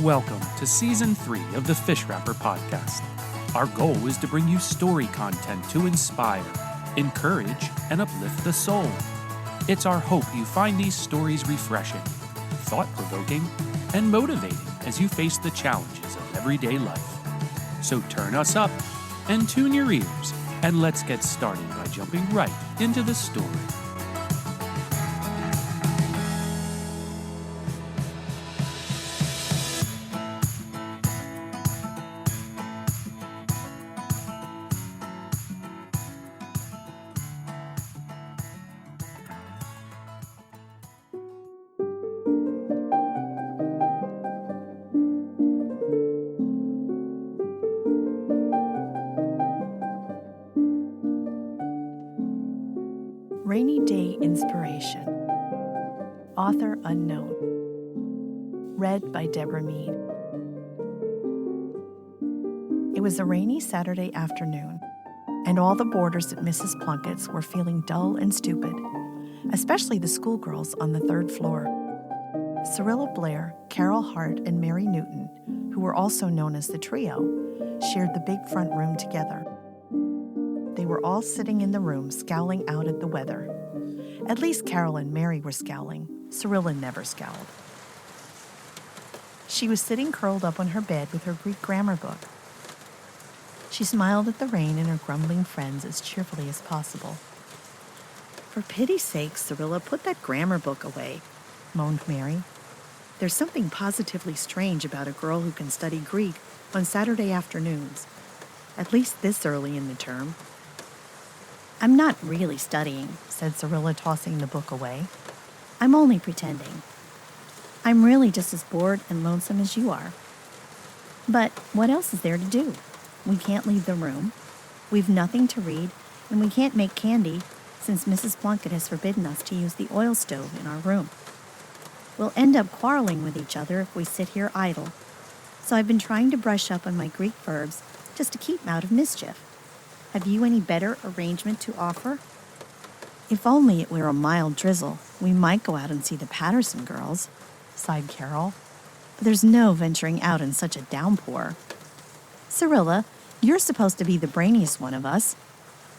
Welcome to Season 3 of the Fish Wrapper Podcast. Our goal is to bring you story content to inspire, encourage, and uplift the soul. It's our hope you find these stories refreshing, thought-provoking, and motivating as you face the challenges of everyday life. So turn us up and tune your ears, and let's get started by jumping right into the story. Rainy Day Inspiration. Author unknown. Read by Deborah Mead. It was a rainy Saturday afternoon, and all the boarders at Mrs. Plunkett's were feeling dull and stupid, especially the schoolgirls on the third floor. Cyrilla Blair, Carol Hart, and Mary Newton, who were also known as the trio, shared the big front room together. They were all sitting in the room, scowling out at the weather. At least Carol and Mary were scowling. Cyrilla never scowled. She was sitting curled up on her bed with her Greek grammar book. She smiled at the rain and her grumbling friends as cheerfully as possible. "For pity's sake, Cyrilla, put that grammar book away," moaned Mary. "There's something positively strange about a girl who can study Greek on Saturday afternoons, at least this early in the term." "I'm not really studying," said Cyrilla, tossing the book away. "I'm only pretending. I'm really just as bored and lonesome as you are. But what else is there to do? We can't leave the room. We've nothing to read, and we can't make candy since Mrs. Plunkett has forbidden us to use the oil stove in our room. We'll end up quarreling with each other if we sit here idle. So I've been trying to brush up on my Greek verbs just to keep out of mischief. Have you any better arrangement to offer?" "If only it were a mild drizzle, we might go out and see the Patterson girls," sighed Carol. "But there's no venturing out in such a downpour. Cyrilla, you're supposed to be the brainiest one of us.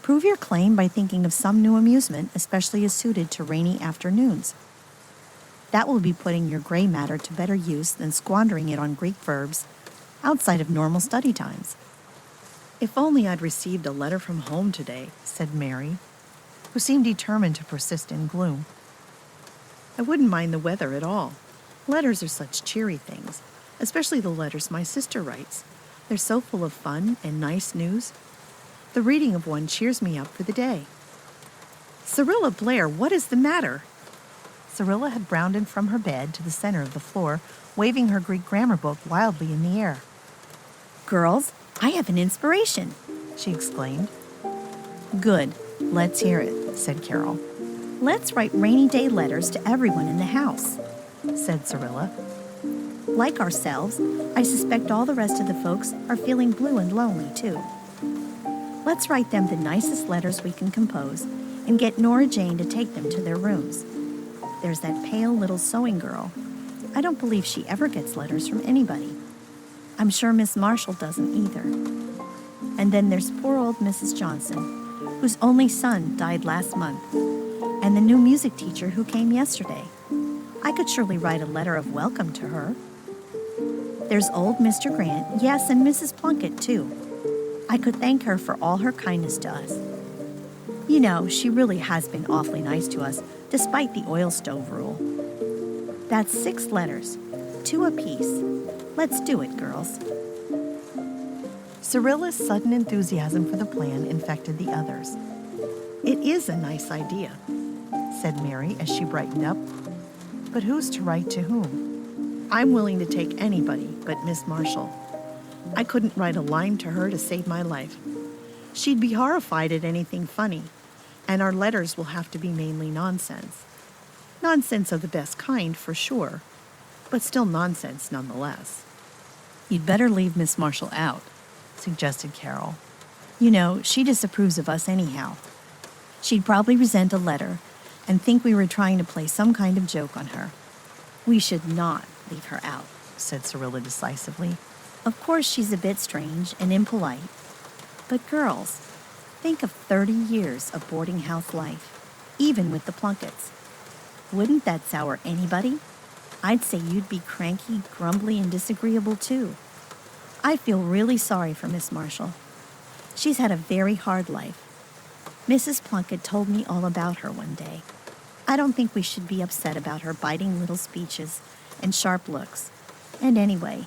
Prove your claim by thinking of some new amusement especially suited to rainy afternoons. That will be putting your gray matter to better use than squandering it on Greek verbs outside of normal study times." "If only I'd received a letter from home today," said Mary, who seemed determined to persist in gloom. "I wouldn't mind the weather at all. Letters are such cheery things, especially the letters my sister writes. They're so full of fun and nice news. The reading of one cheers me up for the day." "Cyrilla Blair, what is the matter?" Cyrilla had bounded from her bed to the center of the floor, waving her Greek grammar book wildly in the air. "Girls, I have an inspiration," she exclaimed. "Good. Let's hear it," said Carol. "Let's write rainy day letters to everyone in the house," said Cyrilla. "Like ourselves, I suspect all the rest of the folks are feeling blue and lonely, too. Let's write them the nicest letters we can compose and get Nora Jane to take them to their rooms. There's that pale little sewing girl. I don't believe she ever gets letters from anybody. I'm sure Miss Marshall doesn't either. And then there's poor old Mrs. Johnson, whose only son died last month, and the new music teacher who came yesterday. I could surely write a letter of welcome to her. There's old Mr. Grant, yes, and Mrs. Plunkett, too. I could thank her for all her kindness to us. You know, she really has been awfully nice to us, despite the oil stove rule. That's 6 letters, 2 apiece. Let's do it, girls." Cyrilla's sudden enthusiasm for the plan infected the others. "It is a nice idea," said Mary as she brightened up. "But who's to write to whom? I'm willing to take anybody but Miss Marshall. I couldn't write a line to her to save my life. She'd be horrified at anything funny, and our letters will have to be mainly nonsense. Nonsense of the best kind, for sure, but still nonsense nonetheless." "You'd better leave Miss Marshall out," suggested Carol. "You know, she disapproves of us anyhow. She'd probably resent a letter and think we were trying to play some kind of joke on her. We should not leave her out." said Cyrilla decisively. Of course she's a bit strange and impolite. But girls, think of 30 years of boarding house life, even with the Plunketts. Wouldn't that sour anybody? I'd say you'd be cranky, grumbly, and disagreeable too. I feel really sorry for Miss Marshall. She's had a very hard life. Mrs. Plunkett told me all about her one day. I don't think we should be upset about her biting little speeches and sharp looks. And anyway,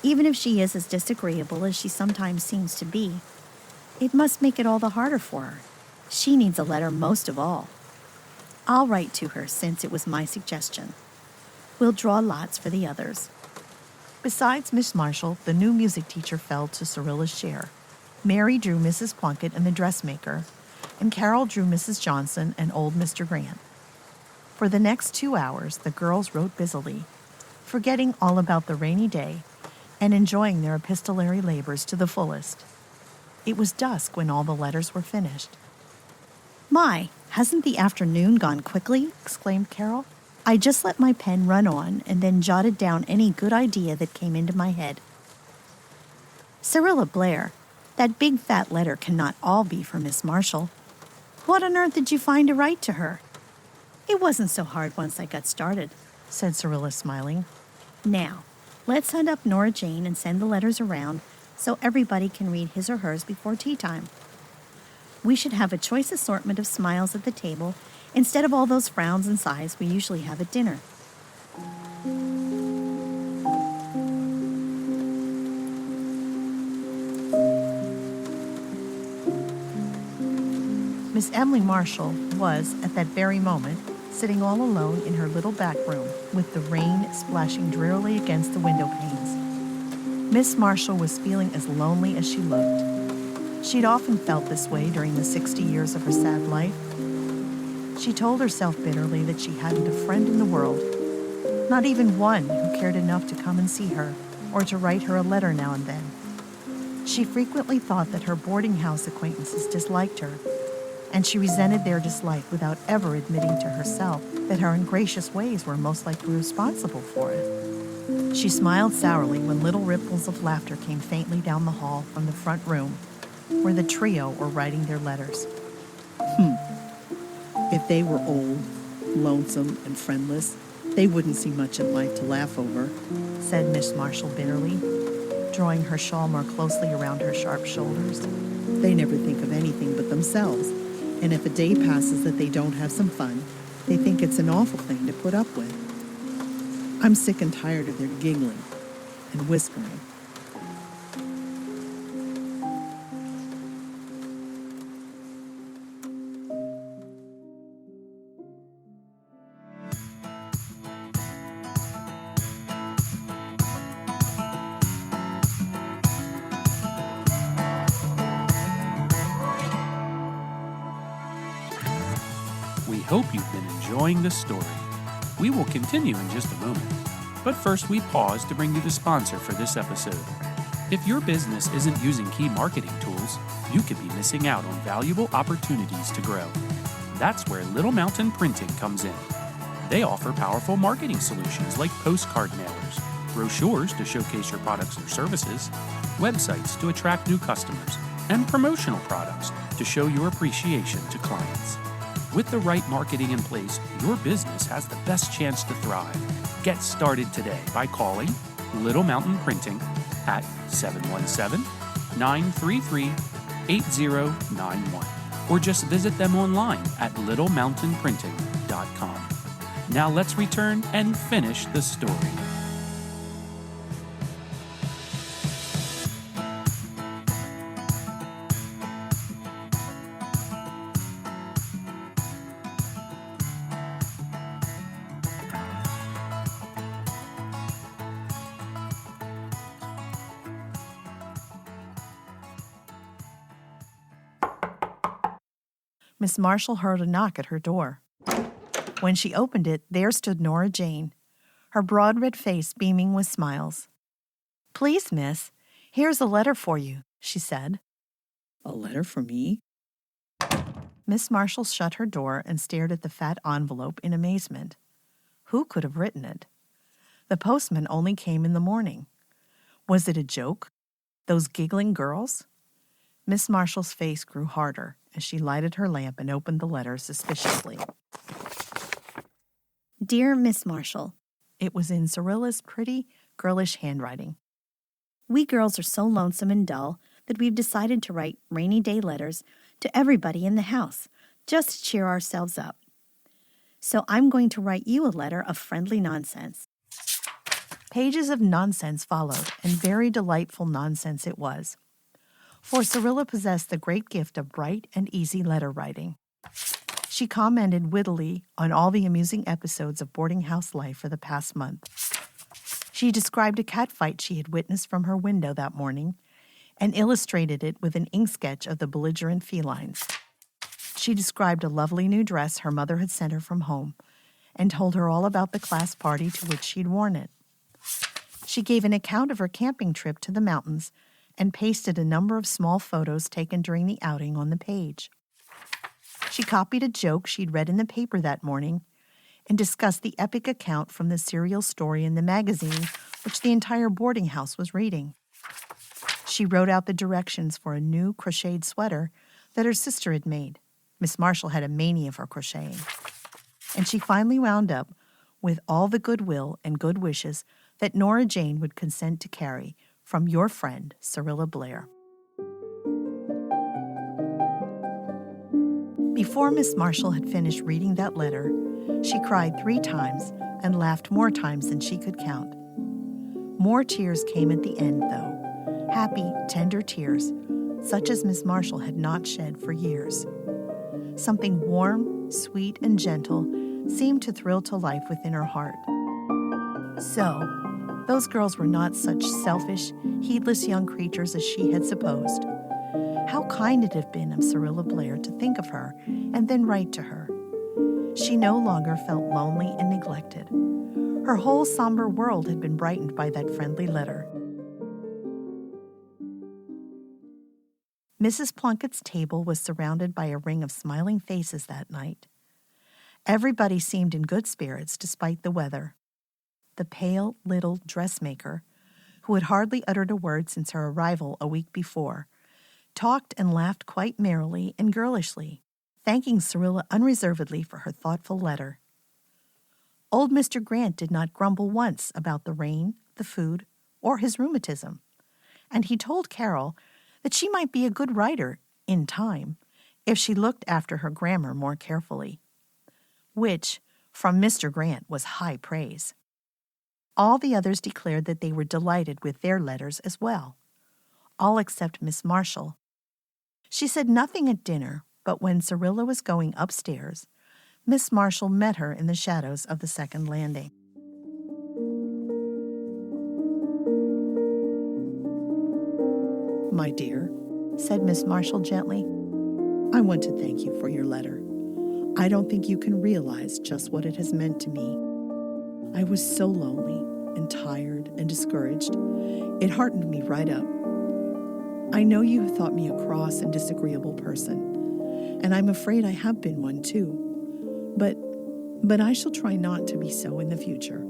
even if she is as disagreeable as she sometimes seems to be, it must make it all the harder for her. She needs a letter most of all. I'll write to her since it was my suggestion. We'll draw lots for the others. Besides Miss Marshall, the new music teacher fell to Cyrilla's share. Mary drew Mrs. Plunkett and the dressmaker, and Carol drew Mrs. Johnson and old Mr. Grant. For the next 2 hours, the girls wrote busily, forgetting all about the rainy day and enjoying their epistolary labors to the fullest. It was dusk when all the letters were finished. My, hasn't the afternoon gone quickly? Exclaimed Carol. I just let my pen run on and then jotted down any good idea that came into my head. Cyrilla Blair, that big fat letter cannot all be for Miss Marshall. What on earth did you find to write to her? It wasn't so hard once I got started, said Cyrilla, smiling. Now, let's hunt up Nora Jane and send the letters around so everybody can read his or hers before tea time. We should have a choice assortment of smiles at the table instead of all those frowns and sighs we usually have at dinner. Miss Emily Marshall was, at that very moment, sitting all alone in her little back room, with the rain splashing drearily against the window panes. Miss Marshall was feeling as lonely as she looked. She'd often felt this way during the 60 years of her sad life. She told herself bitterly that she hadn't a friend in the world, not even one who cared enough to come and see her or to write her a letter now and then. She frequently thought that her boarding house acquaintances disliked her, and she resented their dislike without ever admitting to herself that her ungracious ways were most likely responsible for it. She smiled sourly when little ripples of laughter came faintly down the hall from the front room, where the trio were writing their letters. If they were old, lonesome, and friendless, they wouldn't see much in life to laugh over, said Miss Marshall bitterly, drawing her shawl more closely around her sharp shoulders. They never think of anything but themselves, and if a day passes that they don't have some fun, they think it's an awful thing to put up with. I'm sick and tired of their giggling and whispering. We hope you've been enjoying the story. We will continue in just a moment, but first we pause to bring you the sponsor for this episode. If your business isn't using key marketing tools, you could be missing out on valuable opportunities to grow. That's where Little Mountain Printing comes in. They offer powerful marketing solutions like postcard mailers, brochures to showcase your products or services, websites to attract new customers, and promotional products to show your appreciation to clients. With the right marketing in place, your business has the best chance to thrive. Get started today by calling Little Mountain Printing at 717-933-8091 or just visit them online at littlemountainprinting.com. Now let's return and finish the story. Miss Marshall heard a knock at her door. When she opened it, there stood Nora Jane, her broad red face beaming with smiles. "Please, miss, here's a letter for you," she said. A letter for me? Miss Marshall shut her door and stared at the fat envelope in amazement. Who could have written it? The postman only came in the morning. Was it a joke? Those giggling girls? Miss Marshall's face grew harder as she lighted her lamp and opened the letter suspiciously. Dear Miss Marshall, It was in Cyrilla's pretty, girlish handwriting. we girls are so lonesome and dull that we've decided to write rainy day letters to everybody in the house, just to cheer ourselves up. So I'm going to write you a letter of friendly nonsense. Pages of nonsense followed, and very delightful nonsense it was. For Cyrilla possessed the great gift of bright and easy letter writing. She commented wittily on all the amusing episodes of boarding house life for the past month. She described a cat fight she had witnessed from her window that morning and illustrated it with an ink sketch of the belligerent felines. She described a lovely new dress her mother had sent her from home and told her all about the class party to which she'd worn it. She gave an account of her camping trip to the mountains and pasted a number of small photos taken during the outing on the page. She copied a joke she'd read in the paper that morning and discussed the epic account from the serial story in the magazine which the entire boarding house was reading. She wrote out the directions for a new crocheted sweater that her sister had made. Miss Marshall had a mania for crocheting. And she finally wound up with all the goodwill and good wishes that Nora Jane would consent to carry from your friend, Cyrilla Blair. Before Miss Marshall had finished reading that letter, she cried 3 times and laughed more times than she could count. More tears came at the end, though, happy, tender tears, such as Miss Marshall had not shed for years. Something warm, sweet, and gentle seemed to thrill to life within her heart. So, those girls were not such selfish, heedless young creatures as she had supposed. How kind it had been of Cyrilla Blair to think of her and then write to her. She no longer felt lonely and neglected. Her whole somber world had been brightened by that friendly letter. Mrs. Plunkett's table was surrounded by a ring of smiling faces that night. Everybody seemed in good spirits despite the weather. The pale little dressmaker, who had hardly uttered a word since her arrival a week before, talked and laughed quite merrily and girlishly, thanking Cyrilla unreservedly for her thoughtful letter. Old Mr. Grant did not grumble once about the rain, the food, or his rheumatism, and he told Carol that she might be a good writer, in time, if she looked after her grammar more carefully, which, from Mr. Grant, was high praise. All the others declared that they were delighted with their letters as well, all except Miss Marshall. She said nothing at dinner, but when Cyrilla was going upstairs, Miss Marshall met her in the shadows of the second landing. My dear, Said Miss Marshall gently. I want to thank you for your letter. I don't think you can realize just what it has meant to me. I was so lonely and tired and discouraged. It heartened me right up. I know you have thought me a cross and disagreeable person, and I'm afraid I have been one too. But I shall try not to be so in the future.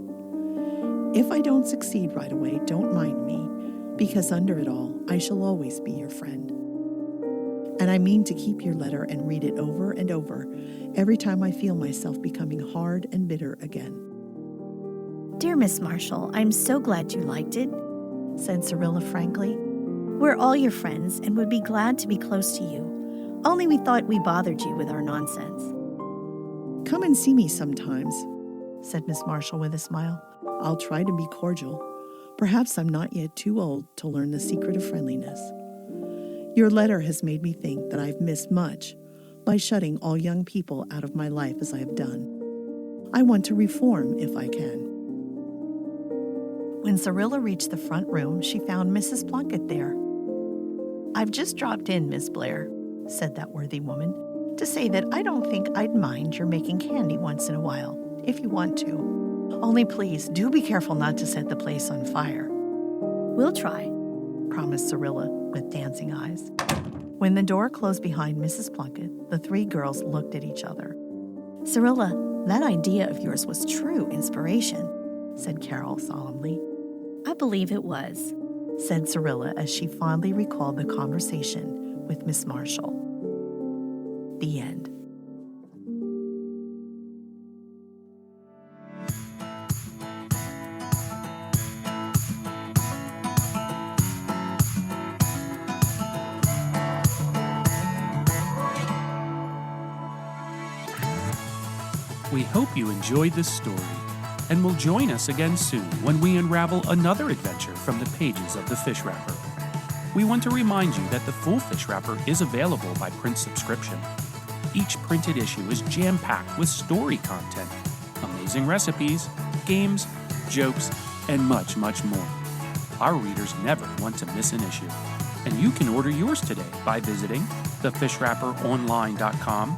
If I don't succeed right away, don't mind me, because under it all, I shall always be your friend. And I mean to keep your letter and read it over and over every time I feel myself becoming hard and bitter again. Dear Miss Marshall, I'm so glad you liked it, Said Cyrilla frankly. We're all your friends and would be glad to be close to you. Only we thought we bothered you with our nonsense. Come and see me sometimes. Said Miss Marshall with a smile. I'll try to be cordial. Perhaps I'm not yet too old to learn the secret of friendliness. Your letter has made me think that I've missed much by shutting all young people out of my life as I have done. I want to reform if I can. When Cyrilla reached the front room, she found Mrs. Plunkett there. I've just dropped in, Miss Blair, said that worthy woman, to say that I don't think I'd mind your making candy once in a while, if you want to. Only please, do be careful not to set the place on fire. We'll try, promised Cyrilla with dancing eyes. When the door closed behind Mrs. Plunkett, the 3 girls looked at each other. Cyrilla, that idea of yours was true inspiration, said Carol solemnly. I believe it was. Said Cyrilla as she fondly recalled the conversation with Miss Marshall. The end. We hope you enjoyed this story and will join us again soon when we unravel another adventure from the pages of the Fish Wrapper. We want to remind you that the full Fish Wrapper is available by print subscription. Each printed issue is jam-packed with story content, amazing recipes, games, jokes, and much, much more. Our readers never want to miss an issue, and you can order yours today by visiting thefishwrapperonline.com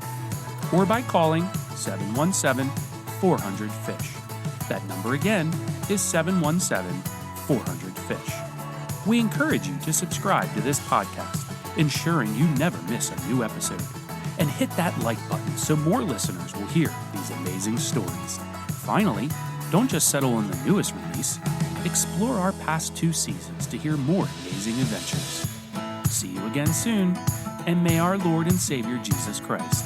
or by calling 717-400-FISH. That number again is 717-400-FISH. We encourage you to subscribe to this podcast, ensuring you never miss a new episode. And hit that like button so more listeners will hear these amazing stories. Finally, don't just settle on the newest release. Explore our past 2 seasons to hear more amazing adventures. See you again soon, and may our Lord and Savior Jesus Christ